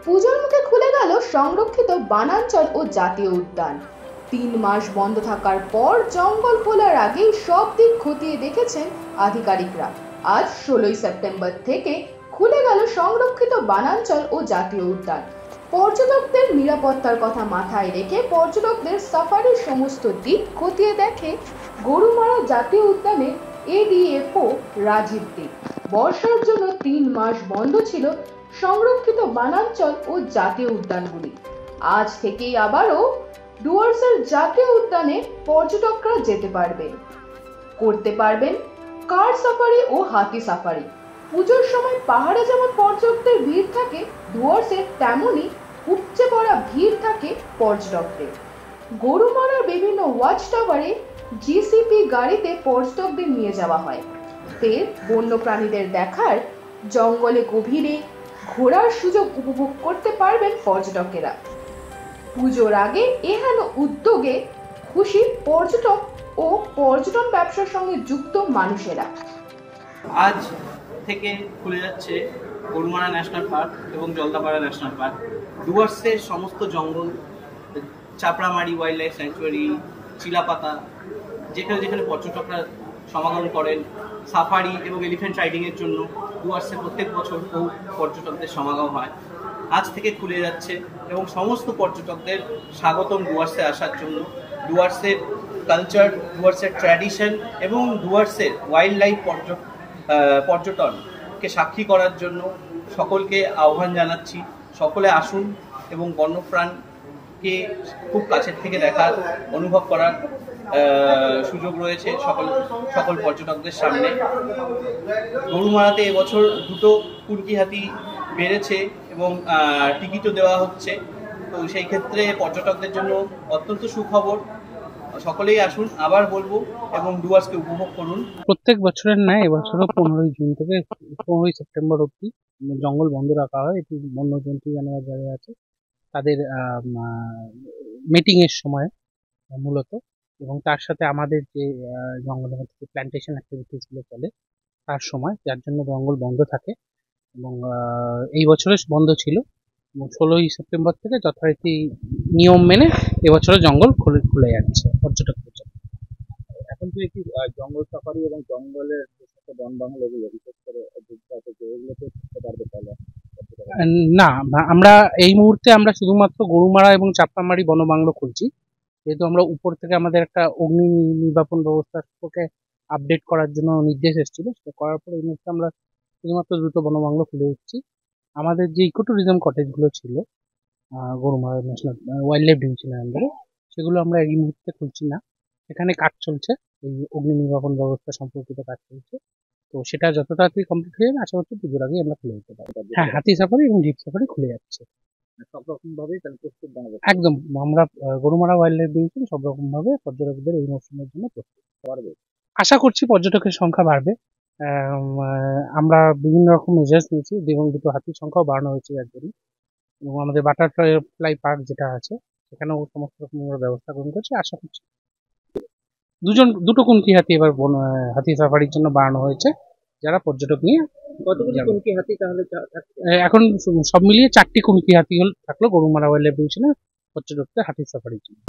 পুজোর মুখে খুলে গেল সংরক্ষিত বনাঞ্চল ও জাতীয় উদ্যান। ৩ মাস বন্ধ থাকার পর জঙ্গল খোলার আগেই সব দিক খতিয়ে দেখেছেন আধিকারিকরা। আজ ১৬ই সেপ্টেম্বর থেকে খুলে গেল সংরক্ষিত বনাঞ্চল ও জাতীয় উদ্যান। পর্যটকদের নিরাপত্তার কথা মাথায় রেখে পর্যটকদের সাফারির সমস্ত দিক খতিয়ে দেখে গরুমারা জাতীয় উদ্যানের এডিএফও রাজীব দে। বর্ষার জন্য ৩ মাস বন্ধ ছিল সংরক্ষিত বনাঞ্চল ও জাতীয় উদ্যানগুলি। আজ থেকেই আবারও ডুয়ার্সের জাতীয় উদ্যানে পর্যটকরা যেতে পারবেন, করতে পারবেন কার সাফারি ও হাতি সাফারি। পুজোর সময় পাহাড়ে যেমন পর্যটকদের ভিড় থাকে, ডুয়ার্সে তেমনই উপচে পড়া ভিড় থাকে পর্যটকদের। গরুমারার বিভিন্ন ওয়াচ টাওয়ারে জিসিপি গাড়িতে পর্যটকদের নিয়ে যাওয়া হয়। ফের বন্য প্রাণীদের দেখার, জঙ্গলে গভীরে ঘোরার সুযোগ উপভোগ করতে পারবেন পর্যটকেরা। পুজোর আগে এহেন উদ্যোগে খুশি পর্যটক ও পর্যটন ব্যবসার সঙ্গে যুক্ত মানুষেরা। আজ থেকে খুলে যাচ্ছে গরুমারা ন্যাশনাল পার্ক এবং জলদাপাড়া ন্যাশনাল পার্ক। ডুয়ার্সের সমস্ত জঙ্গল, Chapramari wild life sanctuary, Chilapata, যেখানে যেখানে পর্যটকরা সমাগম করেন সাফারি এবং এলিফ্যান্ট রাইডিংয়ের জন্য ডুয়ার্সে প্রত্যেক বছর বহু পর্যটকদের সমাগম হয়। আজ থেকে খুলে যাচ্ছে এবং সমস্ত পর্যটকদের স্বাগতম ডুয়ার্সে আসার জন্য। ডুয়ার্সের কালচার, ডুয়ার্সের ট্র্যাডিশন এবং ডুয়ার্সের ওয়াইল্ড লাইফ পর্যটনকে সাক্ষী করার জন্য সকলকে আহ্বান জানাচ্ছি। সকলে আসুন এবং বন্যপ্রাণকে খুব কাছের থেকে দেখার, অনুভব করার সুযোগ রয়েছে সকল পর্যটকদের সামনে। গরুমারাতে এবছর 2টো কুনকি হাতি বেড়েছে এবং টিকিটও দেওয়া হচ্ছে। তো সেই ক্ষেত্রে পর্যটকদের জন্য অত্যন্ত সুখবর। সকলেই আসুন, আবার বলবো, এবং ডুয়ার্সকে উপভোগ করুন। প্রত্যেক বছরের ন্যায় এবছরও 15ই জুন থেকে 15ই সেপ্টেম্বর অবধি জঙ্গল বন্ধ রাখা হয়। এটি বন্যজন্তু জানোয়ার যারা আছে তাদের মিটিংয়ের সময় মূলত, এবং তার সাথে আমাদের যে জঙ্গলের মধ্যে প্ল্যান্টেশন অ্যাক্টিভিটিসগুলো চলে তার সময়, যার জন্য জঙ্গল বন্ধ থাকে। এবং এই বছরে বন্ধ ছিল। 16ই সেপ্টেম্বর থেকে যথারীতি নিয়ম মেনে এবছরে জঙ্গল খুলে যাচ্ছে পর্যটকদের জন্য। এখন তুই কি জঙ্গল সাফারি এবং জঙ্গলের সাথে বন বাংলা এগুলো বিশেষ করে এগুলোতে থাকতে পারবে তাহলে? না, আমরা এই মুহূর্তে আমরা শুধুমাত্র গরুমারা এবং চাপড়ামারি বনবাংলো খুলছি, যেহেতু আমরা উপর থেকে আমাদের একটা অগ্নি নির্বাপন ব্যবস্থা সম্পর্কে আপডেট করার জন্য নির্দেশ এসেছিল। সেটা করার পর এই মুহূর্তে আমরা শুধুমাত্র 2টো বনবাংলো খুলে দিচ্ছি। আমাদের যে ইকো ট্যুরিজম কটেজগুলো ছিল গরুমারা ন্যাশনাল ওয়াইল্ড লাইফ ডিভিশনের আন্ডারে, সেগুলো আমরা এই মুহূর্তে খুলছি না। এখানে কাজ চলছে, এই অগ্নি নির্বাপন ব্যবস্থা সম্পর্কিত কাজ চলছে। তো সেটা যত তাড়াতাড়ি কমপ্লিট হয়ে যাবে আশা করছি পুজোর আগে আমরা খুলে দিতে পারবো। হ্যাঁ, হাতি সাফারি এবং জিপ সাফারি খুলে যাচ্ছে সব রকম ভাবেই তাহলে প্রস্তুত বানাবো। একদম। আমরা গরুমারা ওয়াইল্ড লাইফ ডিভিশন সব রকম ভাবে পর্যটকদের এই মৌসুমের জন্য প্রস্তুত পারবে। আশা করছি পর্যটকের সংখ্যা বাড়বে। আমরা বিভিন্ন রকম মেজার্স নিয়েছি এবং 2টো হাতির সংখ্যাও বাড়ানো হয়েছে যার জন্য। এবং আমাদের বাটারফ্লাই পার্ক যেটা আছে সেখানেও সমস্ত রকম ব্যবস্থা গ্রহণ করছি। আশা করছি 2টো কুনকি হাতি এবার হাতি সাফারির জন্য বাড়ানো হয়েছে, যারা পর্যটক নিয়ে। কতগুলো কুনকি হাতি তাহলে এখন সব মিলিয়ে 4টি কুনকি হাতি থাকলো গরুমারা ওয়াইল্ড লাইফ ডিভিশনে পর্যটকদের হাতি সাফারির জন্য।